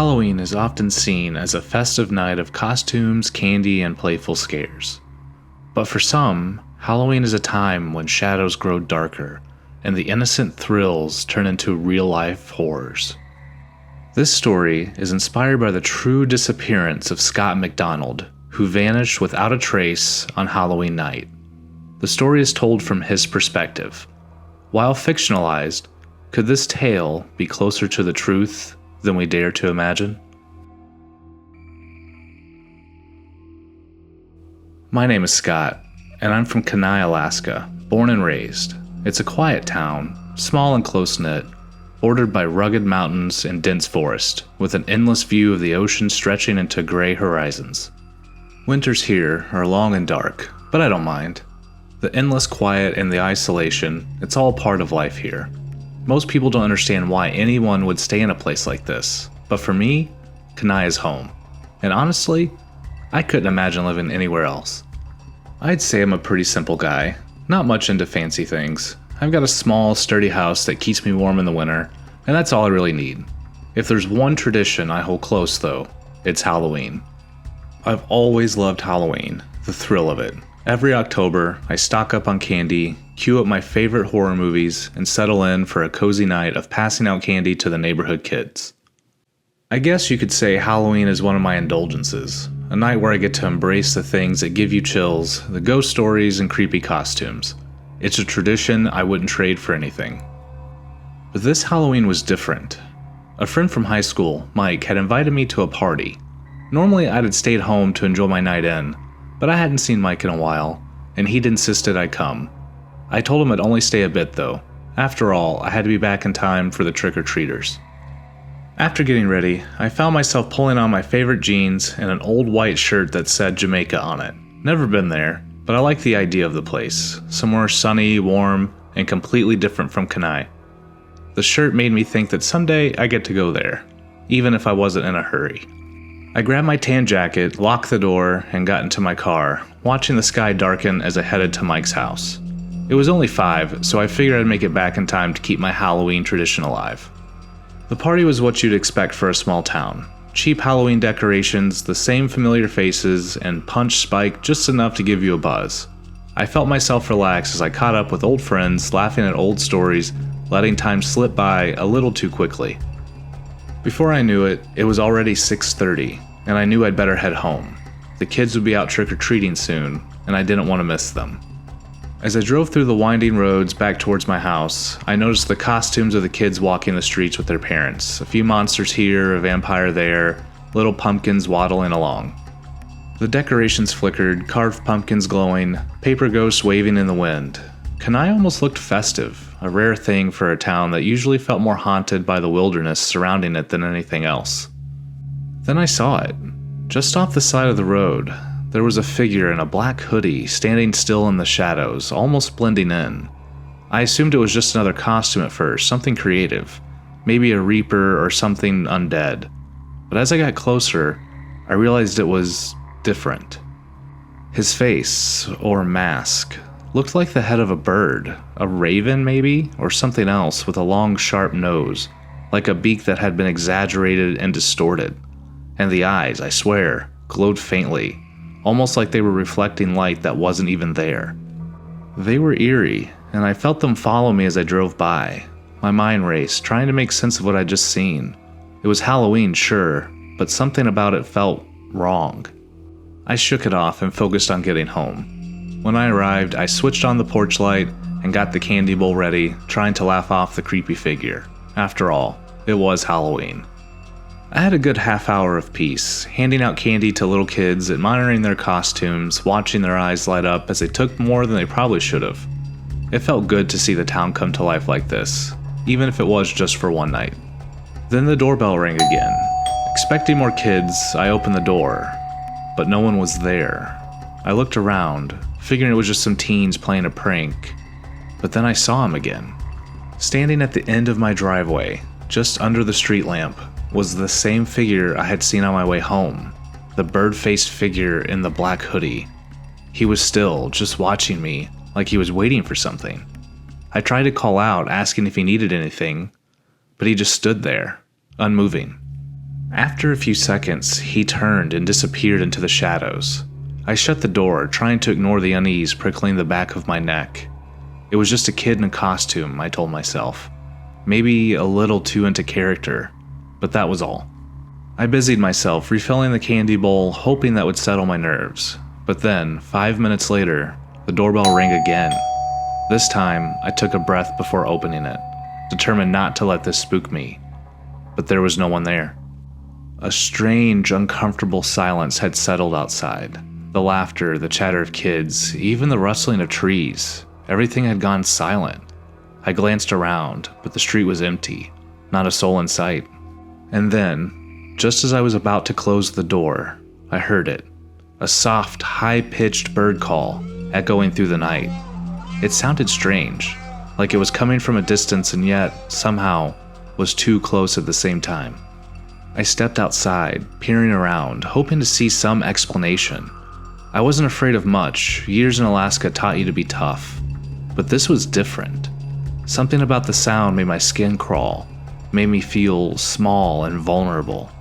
Halloween is often seen as a festive night of costumes, candy, and playful scares. But for some, Halloween is a time when shadows grow darker and the innocent thrills turn into real-life horrors. This story is inspired by the true disappearance of Scott McDonald, who vanished without a trace on Halloween night. The story is told from his perspective. While fictionalized, could this tale be closer to the truth than we dare to imagine? My name is Scott, and I'm from Kenai, Alaska, born and raised. It's a quiet town, small and close-knit, bordered by rugged mountains and dense forest, with an endless view of the ocean stretching into gray horizons. Winters here are long and dark, but I don't mind. The endless quiet and the isolation, it's all part of life here. Most people don't understand why anyone would stay in a place like this, but for me, Kenai is home. And honestly, I couldn't imagine living anywhere else. I'd say I'm a pretty simple guy, not much into fancy things. I've got a small, sturdy house that keeps me warm in the winter, and that's all I really need. If there's one tradition I hold close though, it's Halloween. I've always loved Halloween, the thrill of it. Every October, I stock up on candy, queue up my favorite horror movies, and settle in for a cozy night of passing out candy to the neighborhood kids. I guess you could say Halloween is one of my indulgences, a night where I get to embrace the things that give you chills, the ghost stories and creepy costumes. It's a tradition I wouldn't trade for anything. But this Halloween was different. A friend from high school, Mike, had invited me to a party. Normally I'd have stayed home to enjoy my night in, but I hadn't seen Mike in a while, and he'd insisted I come. I told him I'd only stay a bit though. After all, I had to be back in time for the trick-or-treaters. After getting ready, I found myself pulling on my favorite jeans and an old white shirt that said Jamaica on it. Never been there, but I like the idea of the place. Somewhere sunny, warm, and completely different from Kenai. The shirt made me think that someday I get to go there, even if I wasn't in a hurry. I grabbed my tan jacket, locked the door, and got into my car, watching the sky darken as I headed to Mike's house. It was only 5, so I figured I'd make it back in time to keep my Halloween tradition alive. The party was what you'd expect for a small town. Cheap Halloween decorations, the same familiar faces, and punch spike just enough to give you a buzz. I felt myself relax as I caught up with old friends, laughing at old stories, letting time slip by a little too quickly. Before I knew it, it was already 6:30, and I knew I'd better head home. The kids would be out trick-or-treating soon, and I didn't want to miss them. As I drove through the winding roads back towards my house, I noticed the costumes of the kids walking the streets with their parents. A few monsters here, a vampire there, little pumpkins waddling along. The decorations flickered, carved pumpkins glowing, paper ghosts waving in the wind. Kenai almost looked festive, a rare thing for a town that usually felt more haunted by the wilderness surrounding it than anything else. Then I saw it. Just off the side of the road, there was a figure in a black hoodie standing still in the shadows, almost blending in. I assumed it was just another costume at first, something creative, maybe a reaper or something undead. But as I got closer, I realized it was different. His face, or mask, looked like the head of a bird, a raven maybe, or something else with a long sharp nose, like a beak that had been exaggerated and distorted. And the eyes, I swear, glowed faintly, almost like they were reflecting light that wasn't even there. They were eerie, and I felt them follow me as I drove by. My mind raced, trying to make sense of what I'd just seen. It was Halloween, sure, but something about it felt wrong. I shook it off and focused on getting home. When I arrived, I switched on the porch light and got the candy bowl ready, trying to laugh off the creepy figure. After all, it was Halloween. I had a good half hour of peace, handing out candy to little kids, admiring their costumes, watching their eyes light up as they took more than they probably should have. It felt good to see the town come to life like this, even if it was just for one night. Then the doorbell rang again. Expecting more kids, I opened the door, but no one was there. I looked around, figuring it was just some teens playing a prank, but then I saw him again. Standing at the end of my driveway, just under the street lamp, was the same figure I had seen on my way home, the bird-faced figure in the black hoodie. He was still just watching me, like he was waiting for something. I tried to call out, asking if he needed anything, but he just stood there, unmoving. After a few seconds, he turned and disappeared into the shadows. I shut the door, trying to ignore the unease prickling the back of my neck. It was just a kid in a costume, I told myself. Maybe a little too into character, but that was all. I busied myself refilling the candy bowl, hoping that would settle my nerves. But then, 5 minutes later, the doorbell rang again. This time, I took a breath before opening it, determined not to let this spook me. But there was no one there. A strange, uncomfortable silence had settled outside. The laughter, the chatter of kids, even the rustling of trees. Everything had gone silent. I glanced around, but the street was empty. Not a soul in sight. And then, just as I was about to close the door, I heard it. A soft, high-pitched bird call, echoing through the night. It sounded strange, like it was coming from a distance and yet, somehow, was too close at the same time. I stepped outside, peering around, hoping to see some explanation. I wasn't afraid of much. Years in Alaska taught you to be tough. But this was different. Something about the sound made my skin crawl, made me feel small and vulnerable.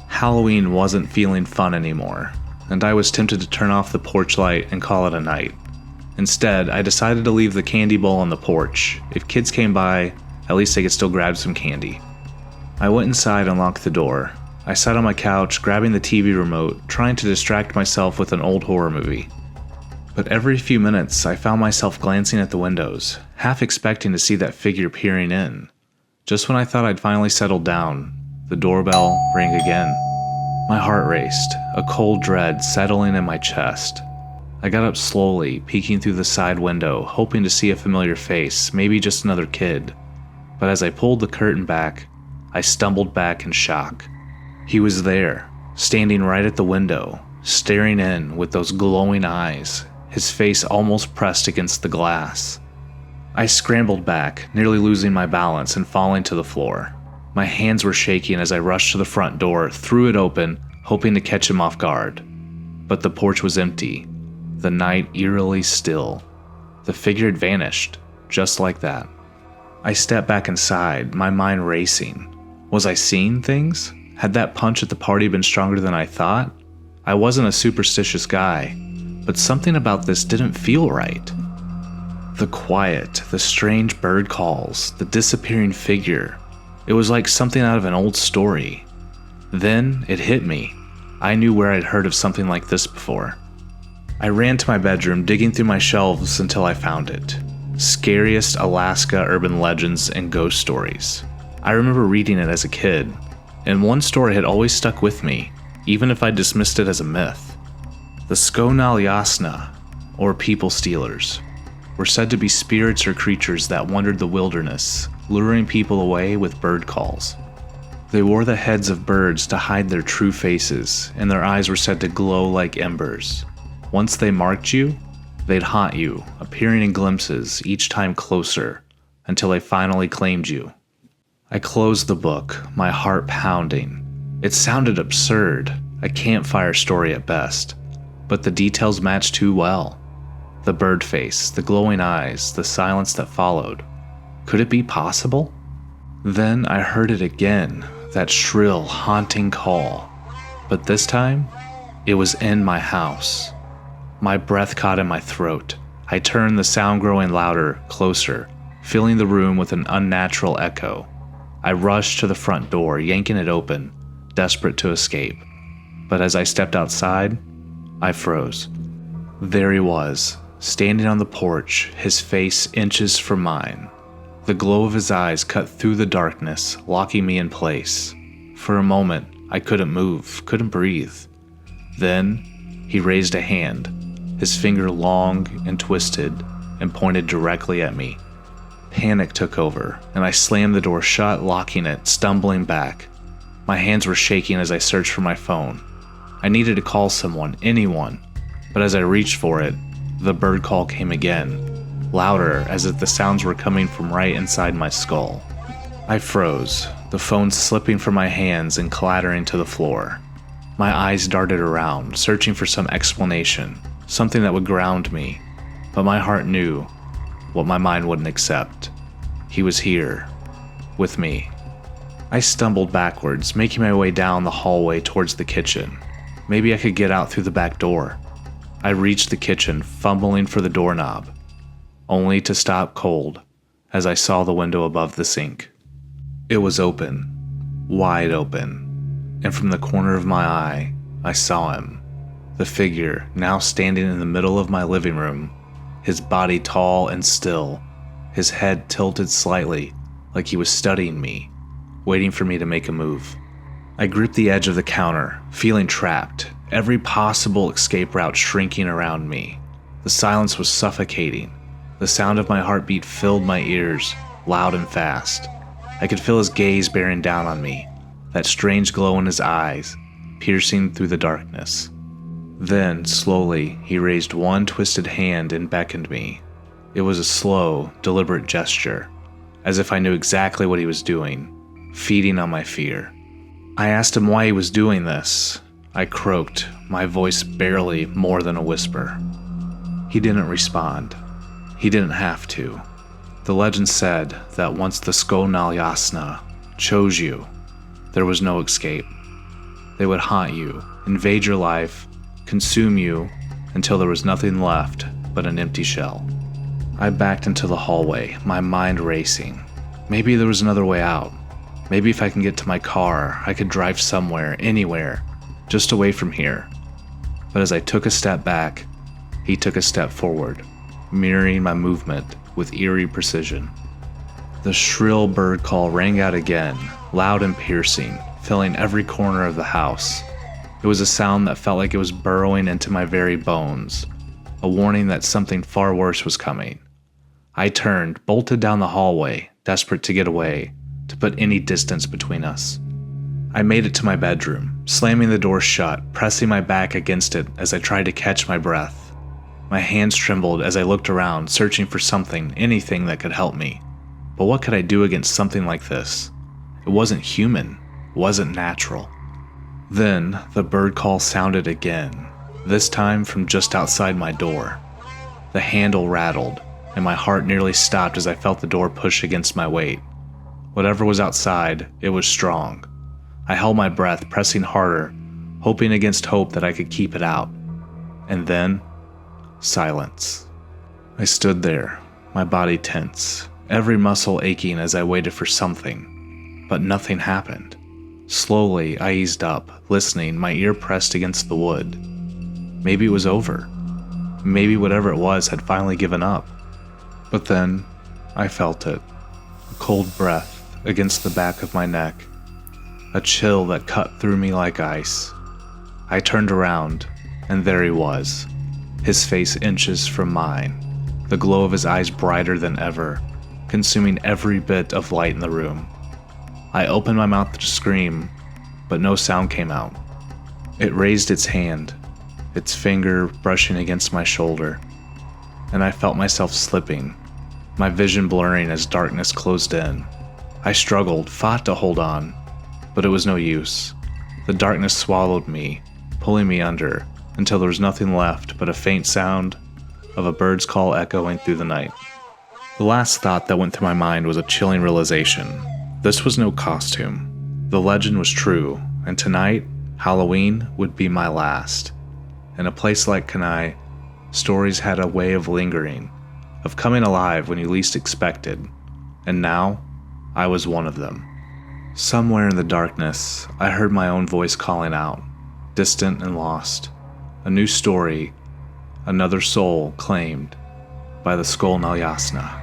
Halloween wasn't feeling fun anymore, and I was tempted to turn off the porch light and call it a night. Instead, I decided to leave the candy bowl on the porch. If kids came by, at least they could still grab some candy. I went inside and locked the door. I sat on my couch, grabbing the TV remote, trying to distract myself with an old horror movie. But every few minutes, I found myself glancing at the windows, half expecting to see that figure peering in. Just when I thought I'd finally settled down, the doorbell rang again. My heart raced, a cold dread settling in my chest. I got up slowly, peeking through the side window, hoping to see a familiar face, maybe just another kid. But as I pulled the curtain back, I stumbled back in shock. He was there, standing right at the window, staring in with those glowing eyes, his face almost pressed against the glass. I scrambled back, nearly losing my balance and falling to the floor. My hands were shaking as I rushed to the front door, threw it open, hoping to catch him off guard. But the porch was empty, the night eerily still. The figure had vanished, just like that. I stepped back inside, my mind racing. Was I seeing things? Had that punch at the party been stronger than I thought? I wasn't a superstitious guy, but something about this didn't feel right. The quiet, the strange bird calls, the disappearing figure. It was like something out of an old story. Then it hit me. I knew where I'd heard of something like this before. I ran to my bedroom, digging through my shelves until I found it. Scariest Alaska Urban Legends and Ghost Stories. I remember reading it as a kid, and one story had always stuck with me, even if I dismissed it as a myth. The Skonalyasna, or people stealers, were said to be spirits or creatures that wandered the wilderness, luring people away with bird calls. They wore the heads of birds to hide their true faces, and their eyes were said to glow like embers. Once they marked you, they'd haunt you, appearing in glimpses, each time closer, until they finally claimed you. I closed the book, my heart pounding. It sounded absurd, a campfire story at best, but the details matched too well. The bird face, the glowing eyes, the silence that followed. Could it be possible? Then I heard it again, that shrill, haunting call. But this time, it was in my house. My breath caught in my throat. I turned, the sound growing louder, closer, filling the room with an unnatural echo. I rushed to the front door, yanking it open, desperate to escape. But as I stepped outside, I froze. There he was, standing on the porch, his face inches from mine. The glow of his eyes cut through the darkness, locking me in place. For a moment, I couldn't move, couldn't breathe. Then, he raised a hand, his finger long and twisted, and pointed directly at me. Panic took over, and I slammed the door shut, locking it, stumbling back. My hands were shaking as I searched for my phone. I needed to call someone, anyone, but as I reached for it, the bird call came again, louder as if the sounds were coming from right inside my skull. I froze, the phone slipping from my hands and clattering to the floor. My eyes darted around, searching for some explanation, something that would ground me, but my heart knew what my mind wouldn't accept. He was here, with me. I stumbled backwards, making my way down the hallway towards the kitchen. Maybe I could get out through the back door. I reached the kitchen, fumbling for the doorknob, only to stop cold as I saw the window above the sink. It was open, wide open, and from the corner of my eye, I saw him. The figure now standing in the middle of my living room, his body tall and still, his head tilted slightly like he was studying me, waiting for me to make a move. I gripped the edge of the counter, feeling trapped, every possible escape route shrinking around me. The silence was suffocating. The sound of my heartbeat filled my ears, loud and fast. I could feel his gaze bearing down on me, that strange glow in his eyes, piercing through the darkness. Then, slowly, he raised one twisted hand and beckoned me. It was a slow, deliberate gesture, as if I knew exactly what he was doing, feeding on my fear. I asked him why he was doing this. I croaked, my voice barely more than a whisper. He didn't respond. He didn't have to. The legend said that once the Skonal Yasna chose you, there was no escape. They would haunt you, invade your life, consume you until there was nothing left but an empty shell. I backed into the hallway, my mind racing. Maybe there was another way out. Maybe if I can get to my car, I could drive somewhere, anywhere, just away from here. But as I took a step back, he took a step forward, mirroring my movement with eerie precision. The shrill bird call rang out again, loud and piercing, filling every corner of the house. It was a sound that felt like it was burrowing into my very bones, a warning that something far worse was coming. I turned, bolted down the hallway, desperate to get away, to put any distance between us. I made it to my bedroom, slamming the door shut, pressing my back against it as I tried to catch my breath. My hands trembled as I looked around, searching for something, anything that could help me. But what could I do against something like this? It wasn't human, wasn't natural. Then the bird call sounded again, this time from just outside my door. The handle rattled, and my heart nearly stopped as I felt the door push against my weight. Whatever was outside, it was strong. I held my breath, pressing harder, hoping against hope that I could keep it out. And then, silence. I stood there, my body tense, every muscle aching as I waited for something. But nothing happened. Slowly, I eased up, listening, my ear pressed against the wood. Maybe it was over. Maybe whatever it was had finally given up. But then, I felt it. A cold breath against the back of my neck. A chill that cut through me like ice. I turned around, and there he was. His face inches from mine. The glow of his eyes brighter than ever, consuming every bit of light in the room. I opened my mouth to scream, but no sound came out. It raised its hand, its finger brushing against my shoulder, and I felt myself slipping, my vision blurring as darkness closed in. I struggled, fought to hold on, but it was no use. The darkness swallowed me, pulling me under, until there was nothing left but a faint sound of a bird's call echoing through the night. The last thought that went through my mind was a chilling realization. This was no costume. The legend was true, and tonight, Halloween would be my last. In a place like Kenai, stories had a way of lingering, of coming alive when you least expected, and now, I was one of them. Somewhere in the darkness, I heard my own voice calling out, distant and lost. A new story, another soul claimed by the Skonal Yasna.